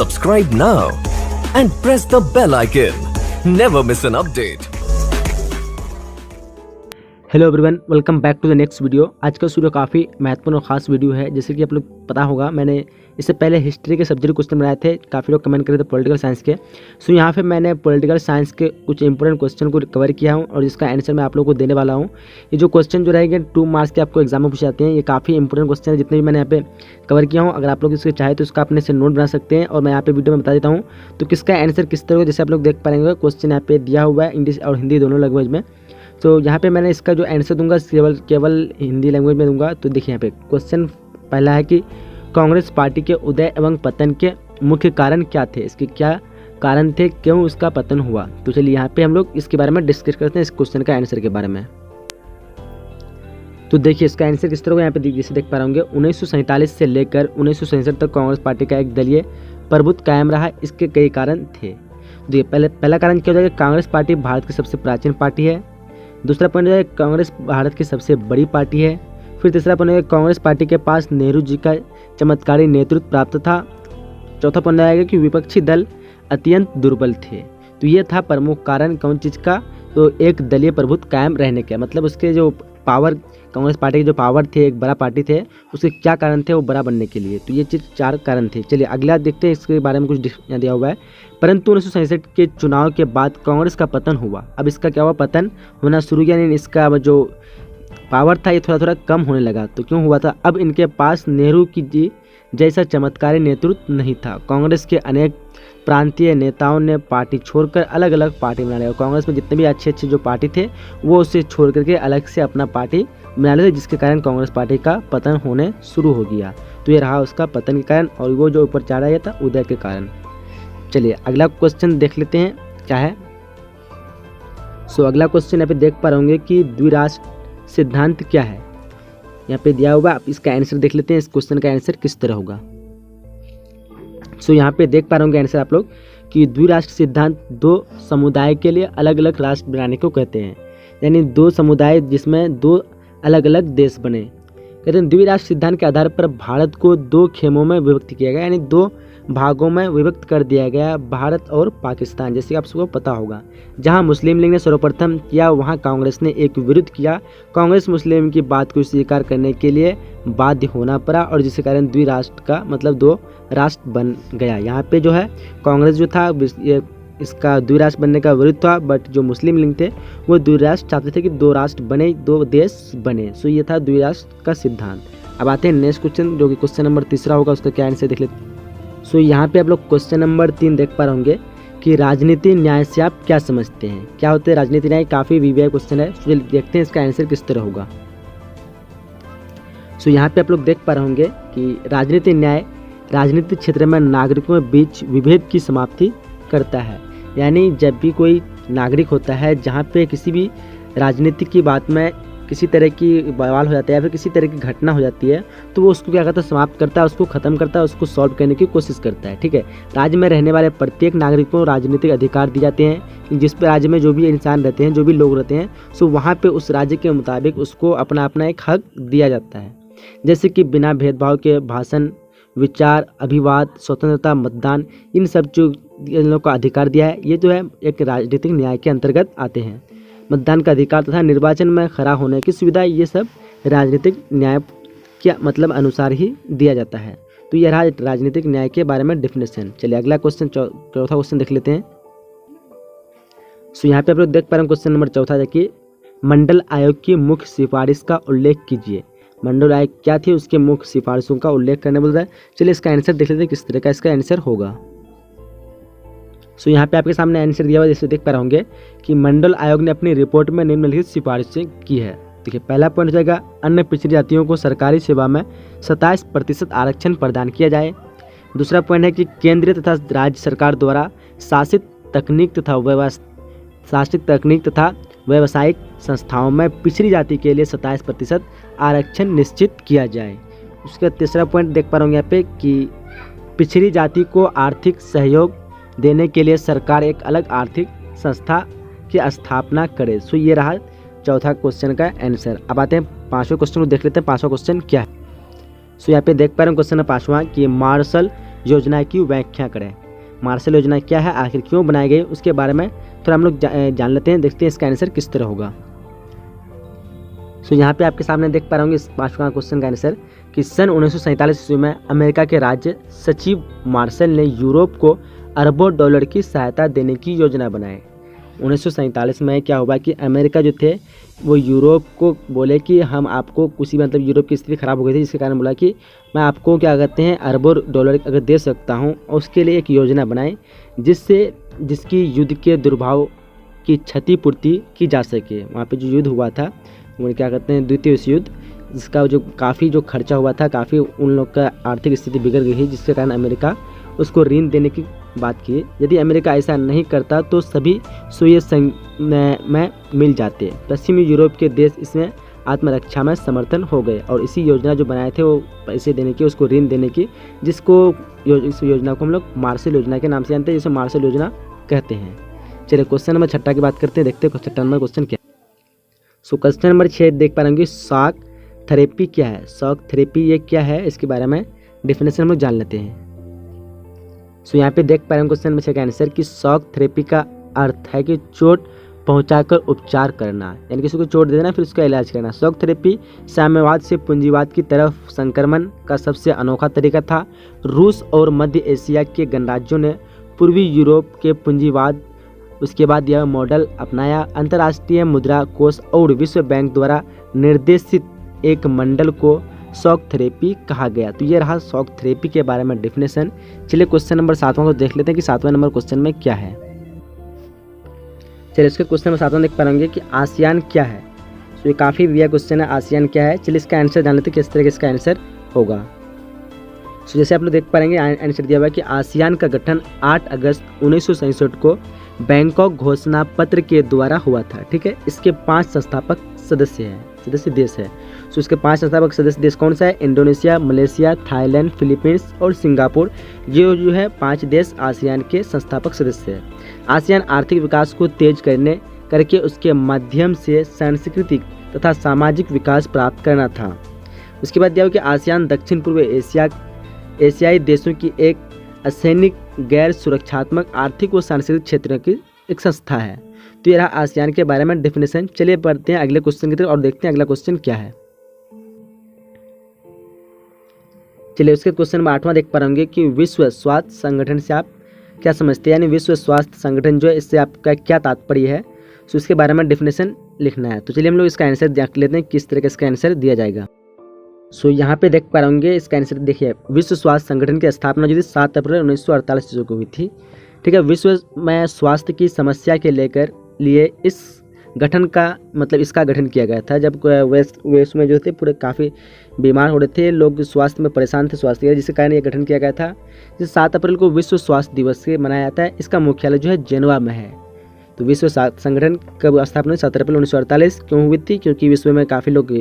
Subscribe now and press the bell icon. Never miss an update. Hello everyone, welcome back to the next video. आज का video काफ़ी महत्वपूर्ण और ख़ास video है। जैसे कि आप लोग पता होगा, मैंने इससे पहले हिस्ट्री के सब्जेक्ट क्वेश्चन बनाए थे। काफ़ी लोग कमेंट करे थे पॉलिटिकल साइंस के। सो यहाँ पे मैंने पॉलिटिकल साइंस के कुछ इंपॉर्टेंट क्वेश्चन को कवर किया हूँ और जिसका आंसर मैं आप लोगों को देने वाला हूँ। ये जो क्वेश्चन जो रहेंगे 2 मार्क्स के आपको एग्जाम में पूछे जाते हैं। ये काफ़ी इंपॉर्टेंट क्वेश्चन है जितने भी मैंने यहाँ पे कवर किया हूँ। अगर आप लोग इसके चाहे तो इसका अपने से नोट बना सकते हैं और मैं यहाँ पे वीडियो में बता देता हूँ तो किसका आंसर किस तरह। जैसे आप लोग देख पाएंगे क्वेश्चन यहाँ पे दिया हुआ है इंग्लिश और हिंदी दोनों लैंग्वेज में। तो यहाँ पे मैंने इसका जो आंसर दूंगा केवल हिंदी लैंग्वेज में दूंगा। तो देखिए यहाँ पे क्वेश्चन पहला है कि कांग्रेस पार्टी के उदय एवं पतन के मुख्य कारण क्या थे, इसके क्या कारण थे, क्यों उसका पतन हुआ। तो चलिए यहाँ पे हम लोग इसके बारे में डिस्कस करते हैं, इस क्वेश्चन का आंसर के बारे में। तो देखिए इसका आंसर किस तरह का यहाँ पे जैसे देख पा रहे होंगे, 1947 से लेकर 1967 तक कांग्रेस पार्टी का एक दलीय प्रभुत्व कायम रहा। इसके कई कारण थे। देखिए पहला कारण क्या हो जाएगा, कांग्रेस पार्टी भारत की सबसे प्राचीन पार्टी है। दूसरा पॉइंट है कांग्रेस भारत की सबसे बड़ी पार्टी है। फिर तीसरा पॉइंट है कांग्रेस पार्टी के पास नेहरू जी का चमत्कारी नेतृत्व प्राप्त था। चौथा पॉइंट आएगा कि विपक्षी दल अत्यंत दुर्बल थे। तो ये था प्रमुख कारण कौन चीज़ का, तो एक दलीय प्रभुत्व कायम रहने का, मतलब उसके जो पावर, कांग्रेस पार्टी के जो पावर थे, एक बड़ा पार्टी थे, उसके क्या कारण थे वो बड़ा बनने के लिए। तो ये चीज़ 4 कारण थे। चलिए अगला देखते हैं, इसके बारे में कुछ दिया हुआ है। परंतु 1967 के चुनाव के बाद कांग्रेस का पतन हुआ। अब इसका क्या हुआ, पतन होना शुरू किया, यानी इसका जो पावर था ये थोड़ा थोड़ा कम होने लगा। तो क्यों हुआ था, अब इनके पास नेहरू की जी जैसा चमत्कारी नेतृत्व नहीं था। कांग्रेस के अनेक प्रांतीय नेताओं ने पार्टी छोड़कर अलग अलग पार्टी बना लिया। कांग्रेस में जितने भी अच्छे अच्छे जो पार्टी थे वो उसे छोड़ करके अलग से अपना पार्टी बना लिए, जिसके कारण कांग्रेस पार्टी का पतन होने शुरू हो गया। तो ये रहा उसका पतन के कारण, और वो जो ऊपर चढ़ा था उदय के कारण। चलिए अगला क्वेश्चन देख लेते हैं क्या है। अगला क्वेश्चन यहाँ पे देख पा रहे होंगे कि द्विराष्ट्र सिद्धांत क्या है, यहाँ पे दिया हुआ। आप इसका आंसर देख लेते हैं, इस क्वेश्चन का आंसर किस तरह होगा। यहाँ पे देख पा रहे होंगे आंसर आप लोग कि द्विराष्ट्र सिद्धांत 2 समुदाय के लिए अलग अलग राष्ट्र बनाने को कहते हैं, यानी 2 समुदाय जिसमें 2 अलग अलग देश बने। कहते हैं द्विराष्ट्र सिद्धांत के आधार पर भारत को 2 खेमों में विभक्त किया गया, यानी 2 भागों में विभक्त कर दिया गया, भारत और पाकिस्तान, जैसे आप सबको पता होगा। जहां मुस्लिम लीग ने सर्वप्रथम किया वहां कांग्रेस ने एक विरोध किया। कांग्रेस मुस्लिम की बात को स्वीकार करने के लिए बाध्य होना पड़ा और जिसके कारण द्विराष्ट्र का मतलब 2 राष्ट्र बन गया। यहाँ पे जो है कांग्रेस जो था ये इसका द्विराष्ट्र बनने का विरोध था, बट जो मुस्लिम लीग थे वो द्विराष्ट्र चाहते थे कि 2 राष्ट्र बने, 2 देश बने। ये था द्विराष्ट्र का सिद्धांत। अब आते हैं नेक्स्ट क्वेश्चन, जो कि क्वेश्चन नंबर 3 होगा, उसका क्या आंसर देख लेते हैं। यहाँ पे आप लोग क्वेश्चन नंबर 3 देख पा रहे होंगे कि राजनीति न्याय से आप क्या समझते हैं, क्या होते हैं राजनीति न्याय। काफ़ी वीवीआई क्वेश्चन है, देखते हैं इसका आंसर किस तरह होगा। यहाँ पे आप लोग देख पा रहे होंगे कि राजनीति न्याय राजनीतिक क्षेत्र में नागरिकों के बीच विभेद की समाप्ति करता है। यानी जब भी कोई नागरिक होता है, जहाँ पे किसी भी राजनीति की बात में किसी तरह की बवाल हो जाता है या फिर किसी तरह की घटना हो जाती है, तो वो उसको क्या करता है, समाप्त करता है, उसको ख़त्म करता है, उसको सॉल्व करने की कोशिश करता है। ठीक है, राज्य में रहने वाले प्रत्येक नागरिक को राजनीतिक अधिकार दिए जाते हैं। जिस पे राज्य में जो भी इंसान रहते हैं, जो भी लोग रहते हैं, वहाँ पे उस राज्य के मुताबिक उसको अपना अपना एक हक दिया जाता है। जैसे कि बिना भेदभाव के भाषण, विचार, अभिवाद, स्वतंत्रता, मतदान, इन सब जो इन लोगों का अधिकार दिया है, ये जो है एक राजनीतिक न्याय के अंतर्गत आते हैं। मतदान का अधिकार तथा निर्वाचन में खड़ा होने की सुविधा, ये सब राजनीतिक न्याय के मतलब अनुसार ही दिया जाता है। तो यह रहा राजनीतिक न्याय के बारे में डेफिनेशन। चलिए अगला क्वेश्चन, चौथा क्वेश्चन देख लेते हैं। यहाँ पे आप लोग देख पा रहे हैं क्वेश्चन नंबर 4 देखिए, मंडल आयोग की मुख्य सिफारिश का उल्लेख कीजिए। मंडल आयोग क्या थी, उसके मुख्य सिफारिशों का उल्लेख करने बोल रहा है। चलिए इसका आंसर देख लेते हैं किस तरह का इसका आंसर होगा। यहाँ पे आपके सामने आंसर दिया हुआ, जैसे देख पा रहे होंगे कि मंडल आयोग ने अपनी रिपोर्ट में निम्नलिखित सिफारिशें की है। देखिए पहला पॉइंट हो जाएगा, अन्य पिछड़ी जातियों को सरकारी सेवा में 27% आरक्षण प्रदान किया जाए। दूसरा पॉइंट है कि केंद्रीय तथा राज्य सरकार द्वारा शासित तकनीक तथा व्यावसायिक संस्थाओं में पिछड़ी जाति के लिए 27% आरक्षण निश्चित किया जाए। उसका तीसरा पॉइंट देख पा रहे होंगे यहाँ पे कि पिछड़ी जाति को आर्थिक सहयोग देने के लिए सरकार एक अलग आर्थिक संस्था की स्थापना करे। ये रहा चौथा क्वेश्चन का आंसर। अब आते हैं 5वें क्वेश्चन को देख लेते हैं। 5वां क्वेश्चन क्या है। यहाँ पे देख पा रहे हैं क्वेश्चन है 5वां कि मार्शल योजना की व्याख्या करें। मार्शल योजना क्या है, आखिर क्यों बनाई गई, उसके बारे में थोड़ा हम लोग जान लेते हैं। देखते हैं इसका आंसर किस तरह होगा। यहाँ पे आपके सामने देख पा रहे होंगे इस 5वां क्वेश्चन का आंसर कि सन 1947 ईस्वी में अमेरिका के राज्य सचिव मार्शल ने यूरोप को अरबों डॉलर की सहायता देने की योजना बनाई। 1947 में क्या हुआ कि अमेरिका जो थे वो यूरोप को बोले कि हम आपको कुछ मतलब यूरोप की स्थिति खराब हो गई थी, जिसके कारण बोला कि मैं आपको क्या कहते हैं अरबों डॉलर अगर दे सकता हूँ, और उसके लिए एक योजना बनाई जिसकी युद्ध के दुर्भाव की क्षतिपूर्ति की जा सके। वहाँ पे जो युद्ध हुआ था वो क्या कहते हैं द्वितीय विश्व युद्ध, जिसका जो काफ़ी जो खर्चा हुआ था, काफ़ी उन लोग का आर्थिक स्थिति बिगड़ गई थी, जिसके कारण अमेरिका उसको ऋण देने की बात की। यदि अमेरिका ऐसा नहीं करता तो सभी सोवियत संघ में मिल जाते। पश्चिमी यूरोप के देश इसमें आत्मरक्षा में समर्थन हो गए और इसी योजना जो बनाए थे वो पैसे देने की, उसको ऋण देने की, इस योजना को हम लोग मार्शल योजना के नाम से जानते हैं, जिसे मार्शल योजना कहते हैं। चलिए क्वेश्चन नंबर 6 की बात करते हैं, देखते हैं 6 नंबर क्वेश्चन क्या। क्वेश्चन नंबर 6 देख पा रहे शॉक थेरेपी क्या है। शॉक थेरेपी ये क्या है, इसके बारे में डेफिनेशन हम लोग जान लेते हैं। यहाँ पे देख पा रहे हैं क्वेश्चन नंबर 6 का आंसर कि शॉक थेरेपी का अर्थ है कि चोट पहुंचाकर उपचार करना, यानी किसी को चोट दे देना फिर उसका इलाज करना। शॉक थेरेपी साम्यवाद से पूंजीवाद की तरफ संक्रमण का सबसे अनोखा तरीका था। रूस और मध्य एशिया के गणराज्यों ने पूर्वी यूरोप के पूंजीवाद उसके बाद यह मॉडल अपनाया। अंतर्राष्ट्रीय मुद्रा कोष और विश्व बैंक द्वारा निर्देशित एक मंडल को शॉक थेरेपी कहा गया। तो ये रहा शॉक थेरेपी के बारे में डेफिनेशन। चलिए क्वेश्चन नंबर 7वां को देख लेते हैं कि 7वां नंबर क्वेश्चन में क्या है। चलिए इसके क्वेश्चन नंबर 7वां देख पाएंगे कि आसियान क्या है। तो ये काफ़ी बढ़िया क्वेश्चन है, आसियान क्या है। चलिए इसका आंसर जान लेते हैं किस तरह का इसका आंसर होगा। तो जैसे आप लोग देख पाएंगे आंसर दिया हुआ है कि आसियान का गठन 8 अगस्त 1967 को बैंकॉक घोषणा पत्र के द्वारा हुआ था। ठीक है, इसके 5 संस्थापक सदस्य देश है। तो इसके 5 संस्थापक सदस्य देश कौन सा है? इंडोनेशिया, मलेशिया, थाईलैंड, फिलीपींस और सिंगापुर। ये जो है 5 देश आसियान के संस्थापक सदस्य हैं। आसियान आर्थिक विकास को तेज करके उसके माध्यम से सांस्कृतिक तथा सामाजिक विकास प्राप्त करना था। उसके बाद दिया हुआ कि आसियान दक्षिण पूर्व एशियाई देशों की एक असैनिक गैर सुरक्षात्मक आर्थिक व सांस्कृतिक क्षेत्रों की एक संस्था है। तो ये रहा आसियान के बारे में डेफिनेशन। चलिए पढ़ते हैं अगले क्वेश्चन की तरफ और देखते हैं अगला क्वेश्चन क्या है। चलिए उसके क्वेश्चन नंबर 8वां देख पा रहे होंगे कि विश्व स्वास्थ्य संगठन से आप क्या समझते हैं, यानी विश्व स्वास्थ्य संगठन जो है इससे आपका क्या तात्पर्य है, तो इसके बारे में डेफिनेशन लिखना है। तो चलिए हम लोग इसका आंसर देख लेते हैं किस तरह का इसका आंसर दिया जाएगा। यहाँ पे देख पा रहे होंगे इसका आंसर देखिए, विश्व स्वास्थ्य संगठन की स्थापना जो थी 7 अप्रैल 1948 को हुई थी। ठीक है, विश्व में स्वास्थ्य की समस्या के लिए इस गठन का मतलब इसका गठन किया गया था। जब वेस्ट में जो थे पूरे काफ़ी बीमार हो रहे थे, लोग स्वास्थ्य में परेशान थे स्वास्थ्य के, जिसके कारण ये गठन किया गया था। जिस 7 अप्रैल को विश्व स्वास्थ्य दिवस से मनाया जाता है। इसका मुख्यालय जो है जेनेवा में है। तो विश्व स्वास्थ्य संगठन कब स्थापना 7 अप्रैल 1948 क्यों हुई थी? क्योंकि विश्व में काफ़ी लोग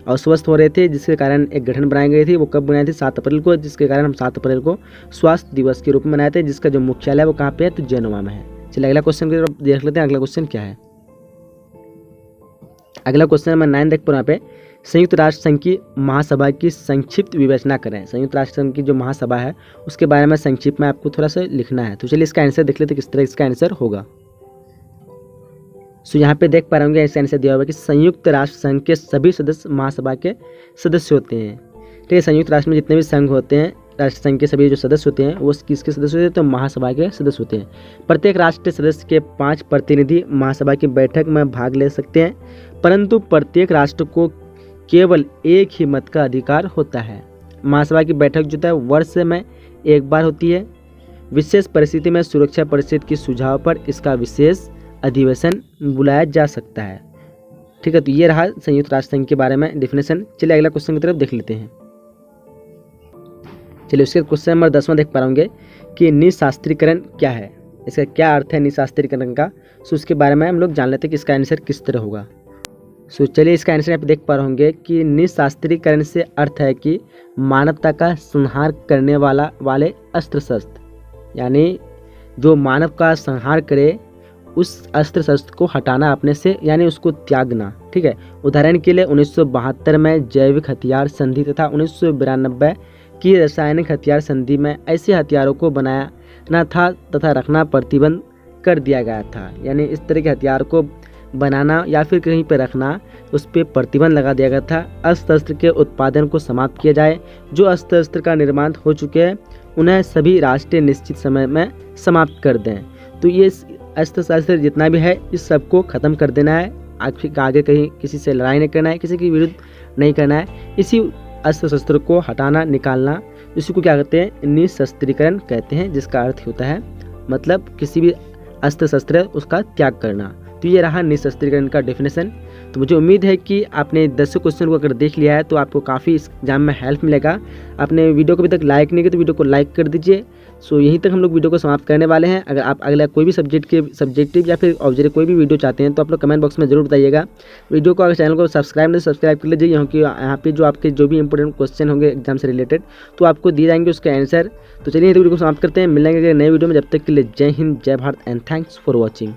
अस्वस्थ हो रहे थे, जिसके कारण एक गठन बनाई गई थी। वो कब बनाई थी? 7 अप्रैल को, जिसके कारण हम 7 अप्रैल को स्वास्थ्य दिवस के रूप में मनाते हैं, जिसका जो मुख्यालय है वो कहाँ पे है? तो जेनेवा में है। चलिए अगला क्वेश्चन की तरफ देख लेते हैं। अगला क्वेश्चन क्या है? अगला क्वेश्चन नंबर 9 देख पर यहाँ पे संयुक्त राष्ट्र संघ की महासभा की संक्षिप्त विवेचना करें। संयुक्त राष्ट्र संघ की जो महासभा है उसके बारे में संक्षिप्त में आपको थोड़ा सा लिखना है। तो चलिए इसका आंसर देख लेते हैं किस तरह इसका आंसर होगा। यहाँ पे देख पा रहे होंगे ऐसा आंसर दिया हुआ है कि संयुक्त राष्ट्र संघ के सभी सदस्य महासभा के सदस्य होते हैं। ठीक है, संयुक्त राष्ट्र में जितने भी संघ होते हैं, राष्ट्र संघ के सभी जो सदस्य होते हैं वो किसके सदस्य होते हैं? तो महासभा के सदस्य होते हैं। प्रत्येक राष्ट्रीय सदस्य के 5 प्रतिनिधि महासभा की बैठक में भाग ले सकते हैं, परंतु प्रत्येक राष्ट्र को केवल एक ही मत का अधिकार होता है। महासभा की बैठक जो है वर्ष में एक बार होती है। विशेष परिस्थिति में सुरक्षा परिषद की सुझाव पर इसका विशेष अधिवेशन बुलाया जा सकता है। ठीक है, तो ये रहा संयुक्त राष्ट्र संघ के बारे में डेफिनेशन। चलिए अगला क्वेश्चन की तरफ देख लेते हैं। चलिए उसके क्वेश्चन नंबर 10वां देख पा रहे होंगे कि निशास्त्रीकरण क्या है, इसका क्या अर्थ है निशास्त्रीकरण का। सो उसके बारे में हम लोग जान लेते हैं कि इसका आंसर किस तरह होगा। सो चलिए इसका आंसर आप देख पा रहे होंगे कि निशास्त्रीकरण से अर्थ है कि मानवता का संहार करने वाले अस्त्र शस्त्र, यानी जो मानव का संहार करे उस अस्त्र शस्त्र को हटाना अपने से, यानी उसको त्यागना। ठीक है, उदाहरण के लिए 1972 में जैविक हथियार संधि तथा 1992 कि रासायनिक हथियार संधि में ऐसे हथियारों को बनाना था तथा रखना प्रतिबंध कर दिया गया था। यानी इस तरह के हथियार को बनाना या फिर कहीं पर रखना, उस पर प्रतिबंध लगा दिया गया था। अस्त्र शस्त्र के उत्पादन को समाप्त किया जाए। जो अस्त्र शस्त्र का निर्माण हो चुके हैं उन्हें सभी राष्ट्रीय निश्चित समय में समाप्त कर दें। तो ये अस्त्र शस्त्र जितना भी है इस सबको ख़त्म कर देना है। आगे कहीं किसी से लड़ाई नहीं करना है, किसी के विरुद्ध नहीं करना है। इसी अस्त्र शस्त्र को हटाना, निकालना, इसी को क्या कहते हैं, निशस्त्रीकरण कहते हैं, जिसका अर्थ होता है मतलब किसी भी अस्त्र शस्त्र उसका त्याग करना। तो ये रहा निशस्त्रीकरण का डेफिनेशन। तो मुझे उम्मीद है कि आपने 10 क्वेश्चन को अगर देख लिया है तो आपको काफ़ी इस एग्जाम में हेल्प मिलेगा। आपने वीडियो को अभी तक लाइक नहीं किया तो वीडियो को लाइक कर दीजिए। सो यहीं तक हम लोग वीडियो को समाप्त करने वाले हैं। अगर आप अगला कोई भी सब्जेक्टिव या फिर ऑब्जेक्टिव कोई भी वीडियो चाहते हैं तो आप लोग कमेंट बॉक्स में जरूर बताइएगा। वीडियो को अगर चैनल को सब्सक्राइब नहीं सब्सक्राइब कर लीजिए, क्योंकि यहाँ पे जो आपके जो भी इंपॉर्टेंट क्वेश्चन होंगे एग्जाम से रिलेटेड तो आपको दिए जाएंगे उसका आंसर। तो चलिए वीडियो को समाप्त करते हैं, मिलेंगे नए वीडियो में। जब तक के लिए जय हिंद, जय Bharat and thanks for watching.